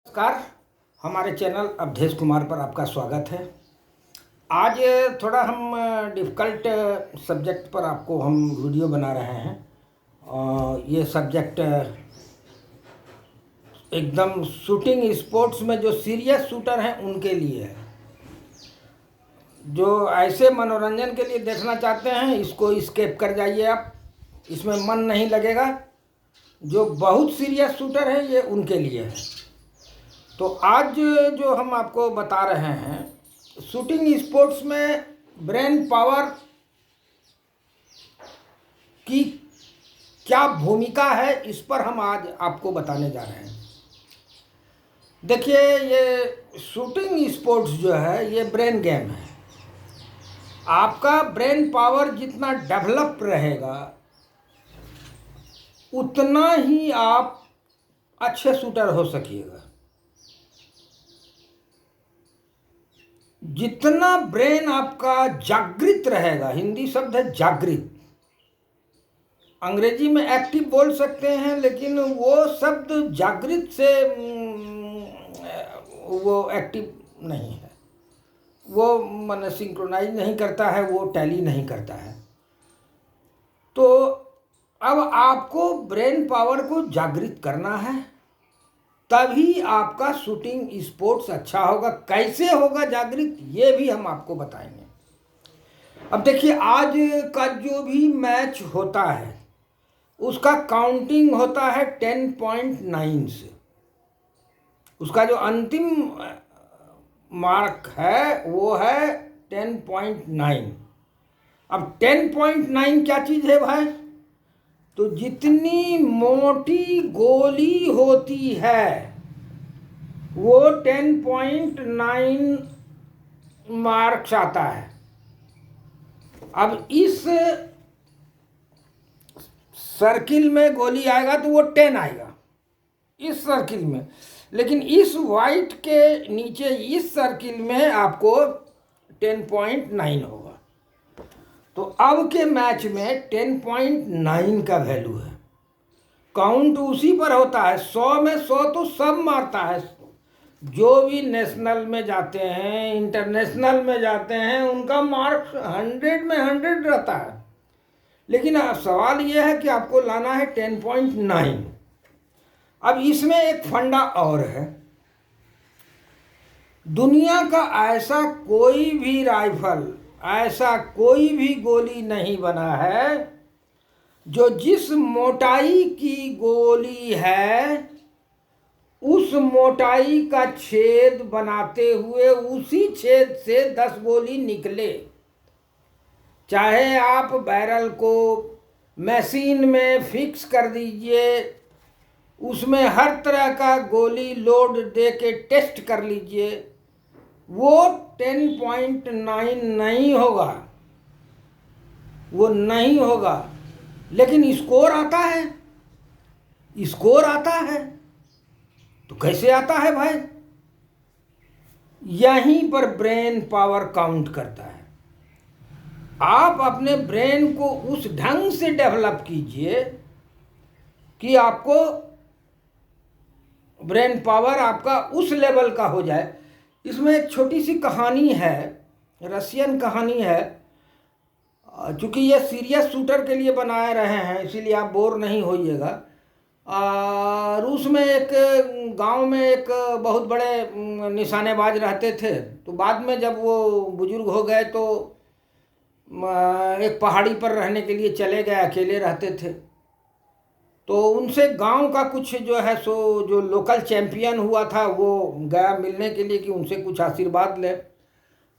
नमस्कार। हमारे चैनल अवधेश कुमार पर आपका स्वागत है। आज थोड़ा हम डिफ़िकल्ट सब्जेक्ट पर आपको हम वीडियो बना रहे हैं और ये सब्जेक्ट एकदम शूटिंग स्पोर्ट्स में जो सीरियस शूटर हैं उनके लिए है। जो ऐसे मनोरंजन के लिए देखना चाहते हैं इसको स्किप कर जाइए आप, इसमें मन नहीं लगेगा। जो बहुत सीरियस शूटर हैं ये उनके लिए है। तो आज जो हम आपको बता रहे हैं शूटिंग स्पोर्ट्स में ब्रेन पावर की क्या भूमिका है, इस पर हम आज आपको बताने जा रहे हैं। देखिए, ये शूटिंग स्पोर्ट्स जो है ये ब्रेन गेम है। आपका ब्रेन पावर जितना डेवलप रहेगा उतना ही आप अच्छे शूटर हो सकिएगा। जितना ब्रेन आपका जागृत रहेगा, हिंदी शब्द है जागृत, अंग्रेजी में एक्टिव बोल सकते हैं, लेकिन वो शब्द जागृत से वो एक्टिव नहीं है, वो मन सिंक्रोनाइज नहीं करता है, वो टैली नहीं करता है। तो अब आपको ब्रेन पावर को जागृत करना है, तभी आपका शूटिंग स्पोर्ट्स अच्छा होगा। कैसे होगा जागृत, ये भी हम आपको बताएंगे। अब देखिए, आज का जो भी मैच होता है उसका काउंटिंग होता है 10.9 से। उसका जो अंतिम मार्क है वो है 10.9। अब 10.9 क्या चीज़ है भाई? तो जितनी मोटी गोली होती है वो 10.9 मार्क्स आता है। अब इस सर्किल में गोली आएगा तो वो 10 आएगा इस सर्किल में, लेकिन इस वाइट के नीचे इस सर्किल में आपको 10.9 होगा। तो अब के मैच में 10.9 का वैल्यू है। काउंट उसी पर होता है, 100 में 100 तो सब मारता है। जो भी नेशनल में जाते हैं, इंटरनेशनल में जाते हैं, उनका मार्क्स 100 में 100 रहता है। लेकिन सवाल यह है कि आपको लाना है 10.9। अब इसमें एक फंडा और है। दुनिया का ऐसा कोई भी राइफल, ऐसा कोई भी गोली नहीं बना है जो जिस मोटाई की गोली है उस मोटाई का छेद बनाते हुए उसी छेद से 10 गोली निकले। चाहे आप बैरल को मशीन में फिक्स कर दीजिए, उसमें हर तरह का गोली लोड दे के टेस्ट कर लीजिए, वो 10.9 नहीं होगा, वो नहीं होगा। लेकिन स्कोर आता है, स्कोर आता है। तो कैसे आता है भाई? यहीं पर ब्रेन पावर काउंट करता है। आप अपने ब्रेन को उस ढंग से डेवलप कीजिए कि आपको ब्रेन पावर आपका उस लेवल का हो जाए। इसमें एक छोटी सी कहानी है, रशियन कहानी है। चूँकि ये सीरियस शूटर के लिए बनाए रहे हैं इसीलिए आप बोर नहीं होइएगा। रूस में एक गांव में एक बहुत बड़े निशानेबाज रहते थे। तो बाद में जब वो बुजुर्ग हो गए तो एक पहाड़ी पर रहने के लिए चले गए, अकेले रहते थे। तो उनसे गांव का कुछ जो है सो जो लोकल चैंपियन हुआ था वो गया मिलने के लिए कि उनसे कुछ आशीर्वाद ले।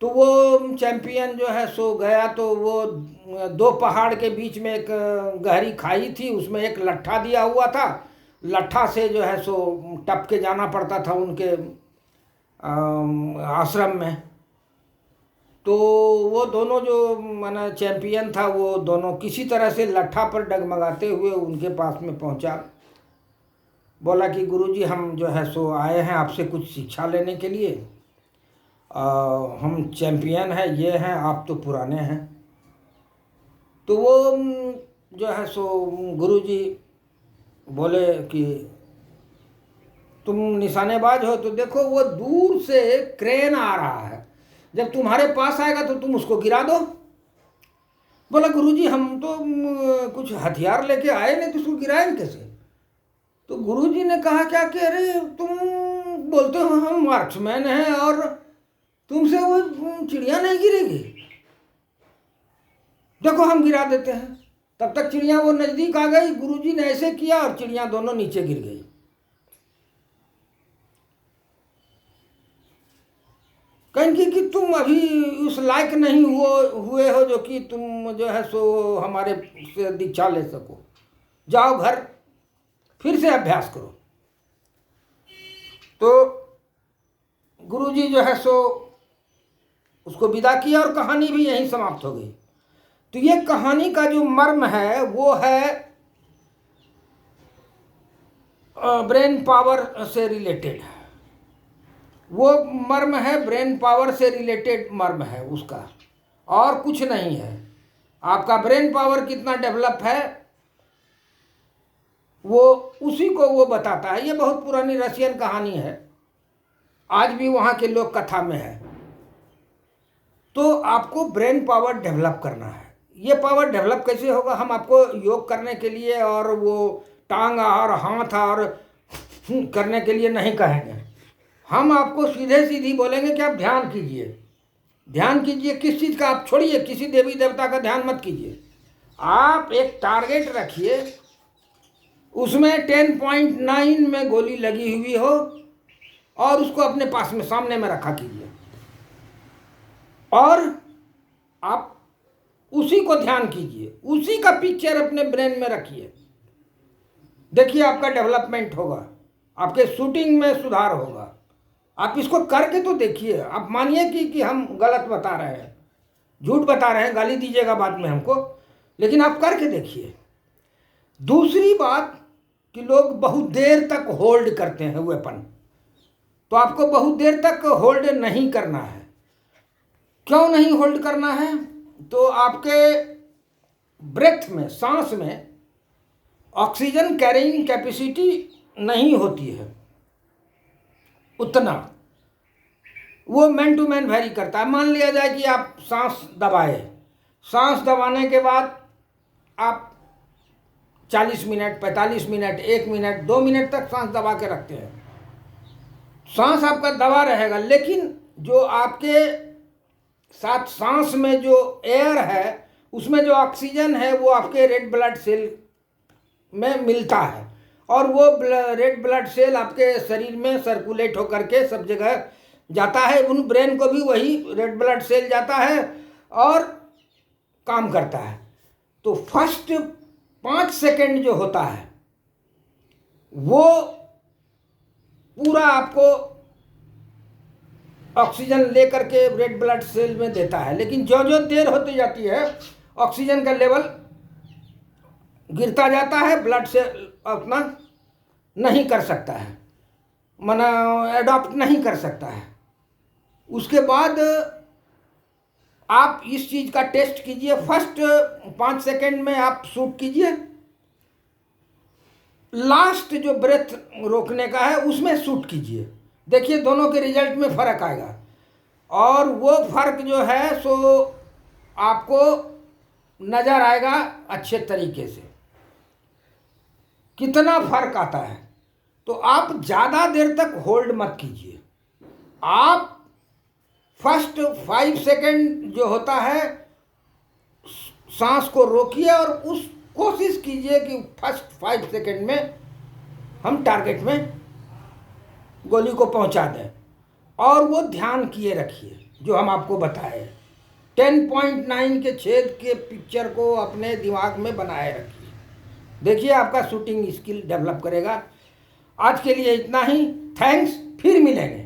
तो वो चैंपियन जो है सो गया, तो वो दो पहाड़ के बीच में एक गहरी खाई थी, उसमें एक लट्ठा दिया हुआ था। लट्ठा से जो है सो टप के जाना पड़ता था उनके आश्रम में। तो वो दोनों जो माना चैंपियन था वो दोनों किसी तरह से लट्ठा पर डगमगाते हुए उनके पास में पहुंचा। बोला कि गुरुजी, हम जो है सो आए हैं आपसे कुछ शिक्षा लेने के लिए। हम चैंपियन हैं, ये हैं, आप तो पुराने हैं। तो वो जो है सो गुरुजी बोले कि तुम निशानेबाज हो तो देखो वो दूर से क्रेन आ रहा है, जब तुम्हारे पास आएगा तो तुम उसको गिरा दो। बोला गुरुजी हम तो कुछ हथियार लेके आए नहीं तो उसको गिराएं कैसे? तो गुरुजी ने कहा क्या कि अरे तुम बोलते हो हम मार्क्समैन हैं और तुमसे वो चिड़िया नहीं गिरेगी, देखो हम गिरा देते हैं। तब तक चिड़िया वो नज़दीक आ गई, गुरुजी ने ऐसे किया और चिड़िया दोनों नीचे गिर गई। कहेंगे कि तुम अभी उस लायक नहीं हुए हो जो कि तुम जो है सो हमारे से दीक्षा ले सको, जाओ घर फिर से अभ्यास करो। तो गुरुजी जो है सो उसको विदा किया और कहानी भी यहीं समाप्त हो गई। तो ये कहानी का जो मर्म है वो है ब्रेन पावर से रिलेटेड, वो मर्म है ब्रेन पावर से रिलेटेड मर्म है उसका, और कुछ नहीं है। आपका ब्रेन पावर कितना डेवलप है वो उसी को वो बताता है। ये बहुत पुरानी रशियन कहानी है, आज भी वहाँ के लोग कथा में है। तो आपको ब्रेन पावर डेवलप करना है। ये पावर डेवलप कैसे होगा? हम आपको योग करने के लिए और वो टांग और हाथ और करने के लिए नहीं कहेंगे। हम आपको सीधे सीधी बोलेंगे कि आप ध्यान कीजिए। ध्यान कीजिए किस चीज़ का? आप छोड़िए, किसी देवी देवता का ध्यान मत कीजिए। आप एक टारगेट रखिए, उसमें 10.9 में गोली लगी हुई हो और उसको अपने पास में सामने में रखा कीजिए और आप उसी को ध्यान कीजिए, उसी का पिक्चर अपने ब्रेन में रखिए। देखिए आपका डेवलपमेंट होगा, आपके शूटिंग में सुधार होगा। आप इसको करके तो देखिए। आप मानिए कि हम गलत बता रहे हैं, झूठ बता रहे हैं, गाली दीजिएगा बाद में हमको, लेकिन आप करके देखिए। दूसरी बात कि लोग बहुत देर तक होल्ड करते हैं वेपन, तो आपको बहुत देर तक होल्ड नहीं करना है। क्यों नहीं होल्ड करना है? तो आपके ब्रेथ में, सांस में ऑक्सीजन कैरिंग कैपेसिटी नहीं होती है उतना, वो मैन टू मैन वेरी करता है। मान लिया जाए कि आप सांस दबाए, सांस दबाने के बाद आप 40 मिनट, 45 मिनट, 1 मिनट, 2 मिनट तक सांस दबा के रखते हैं, सांस आपका दबा रहेगा, लेकिन जो आपके साथ सांस में जो एयर है उसमें जो ऑक्सीजन है वो आपके रेड ब्लड सेल में मिलता है और वो रेड ब्लड सेल आपके शरीर में सर्कुलेट होकर के सब जगह जाता है। उन ब्रेन को भी वही रेड ब्लड सेल जाता है और काम करता है। तो फर्स्ट 5 सेकंड जो होता है वो पूरा आपको ऑक्सीजन लेकर के रेड ब्लड सेल में देता है, लेकिन जो जो देर होती जाती है ऑक्सीजन का लेवल गिरता जाता है, ब्लड सेल अपना नहीं कर सकता है, माना एडॉप्ट नहीं कर सकता है। उसके बाद आप इस चीज़ का टेस्ट कीजिए। फर्स्ट 5 सेकंड में आप शूट कीजिए, लास्ट जो ब्रेथ रोकने का है उसमें शूट कीजिए। देखिए दोनों के रिजल्ट में फ़र्क आएगा और वो फ़र्क जो है सो आपको नज़र आएगा अच्छे तरीके से कितना फ़र्क आता है। तो आप ज़्यादा देर तक होल्ड मत कीजिए। आप फर्स्ट 5 सेकंड जो होता है सांस को रोकिए और उस कोशिश कीजिए कि फर्स्ट 5 सेकंड में हम टारगेट में गोली को पहुंचा दें और वो ध्यान किए रखिए जो हम आपको बताए। 10.9 के छेद के पिक्चर को अपने दिमाग में बनाए रखिए। देखिए आपका शूटिंग स्किल डेवलप करेगा। आज के लिए इतना ही, थैंक्स, फिर मिलेंगे।